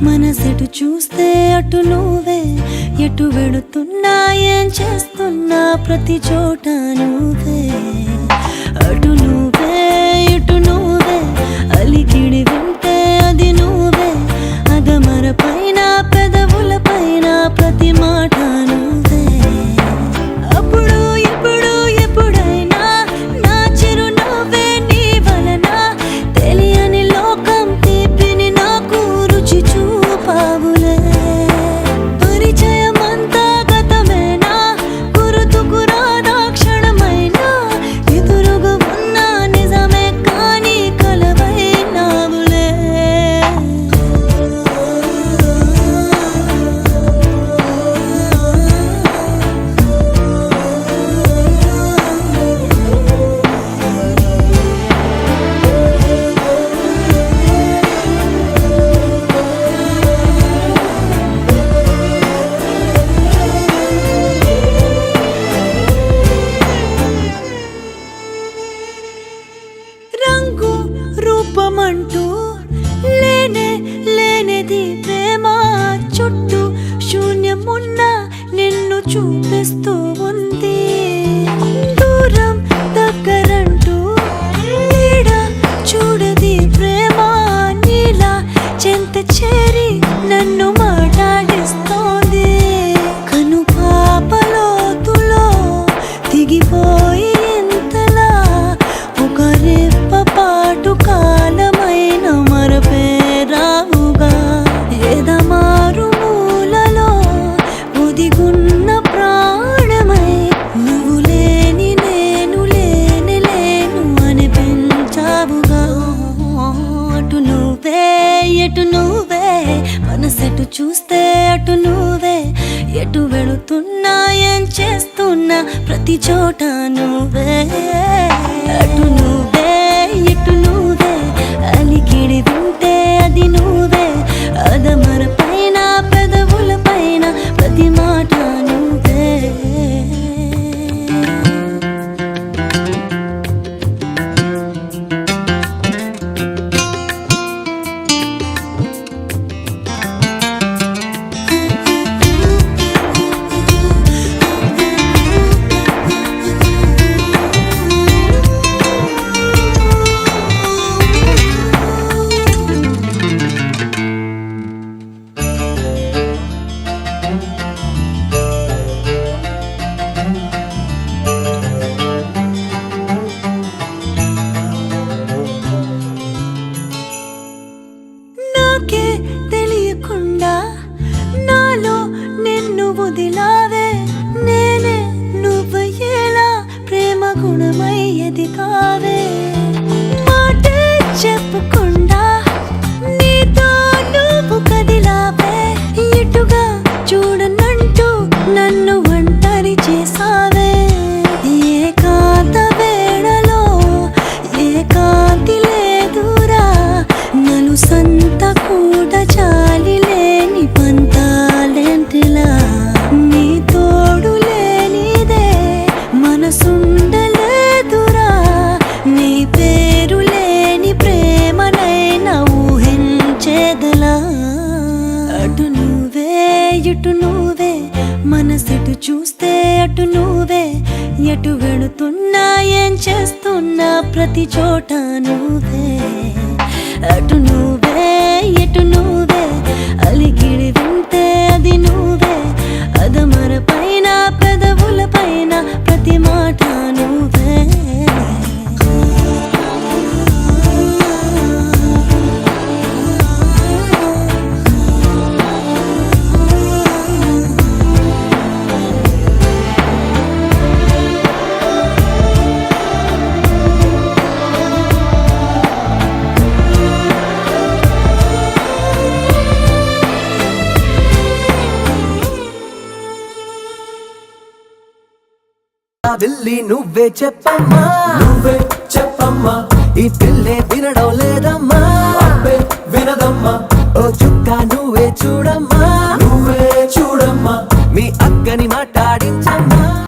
మనసెటు చూస్తే అటు నువ్వే, ఎటు వెళుతున్నా ఏం చేస్తున్నా ప్రతి చోట నువ్వే. అటు నువ్వే ఇటు నువ్వే, అలికిడి వింటే అది నువ్వే, అదమర పైన పెదవుల పైన ప్రతి మాట నువ్వే. అప్పుడు ఇప్పుడు ఎప్పుడైనా నా చిరునవ్వే నీ వలన, తెలియని లోకం తీపిని నాకు రుచి చూపావులే. పరిచయమంతా గతమేనా, గుర్తుకు రాదా క్షణమైనా, ఎదురుగా ఉన్న నిజమే కానీ కలవైనావులే. రంగు రూపమంటూ లేనే లేనిది ప్రేమ, చుట్టూ శూన్యమున్న నిన్ను చూపిస్తూ ఉంది. దూరం దగ్గరంటూ నీడ చూడది ప్రేమ, నీలా చెంత చేరి నన్ను మాట్లాడిస్తోంది. కను పాపలోతులో దిగిపోయి ఇంతలా ఒక రెప్పపాటు కాలమైన మరపేరావుగా, ఎదమారు మూలలో ఒదిగున్న ప్రాణమై, నువ్వు లేని నేను లేని లేను అనిపించావుగా. అటు నువ్వే ఎటు నువ్వే, మనసెటు చూస్తే అటు నువ్వే, ఎటు వెళుతున్నా ఏం చేస్తున్నా ప్రతి చోట నువ్వే. అటు నువ్వే ఇటు నువ్వే, అలికిడి వింటే అది నువ్వే, అదమర పైన పెదవుల పైన ప్రతి మాట నువ్వే. నాకే తెలియకుండా నాలో నిన్ను వదిలావే, నేనే నువ్వయ్యేలా ప్రేమ గుణమయ్యేది కావే. మాటే చెప్పకుండా నీతో నువ్వు కదిలావే, ఇటుగా చూడనంటూ నన్ను ఒంటరి చేసావే. ఏకాంత వేళలో ఏకాంతి లేదురా, నలు సంత కూడా చాలి లేని పంతాలేంటిలా, నీ తోడు లేనిదే మనసుండలేదురా, నీ పేరు లేని ప్రేమనైనా ఊహించేదలా. అటు నువ్వే ఇటు నువ్వే, మనసెటు చూస్తే అటు నువ్వే, ఎటు వెళుతున్నా ఏం చేస్తున్నా ప్రతి చోట నువ్వే. అటు నువ్వే ఎటు నువ్వే, అలికిడి వింటే అది నువ్వే, అదమర పైన పెదవుల పైన ప్రతి మాట నువ్వే. జాబిల్లి నువ్వే చెప్పమ్మా, నువ్వే చెప్పమ్మా. ఈ పిల్లే వినడం లేదమ్మా, అబ్బే వినదమ్మా. ఓ చుక్క నువ్వే చూడమ్మా, నువ్వే చూడమ్మా. మీ అక్కని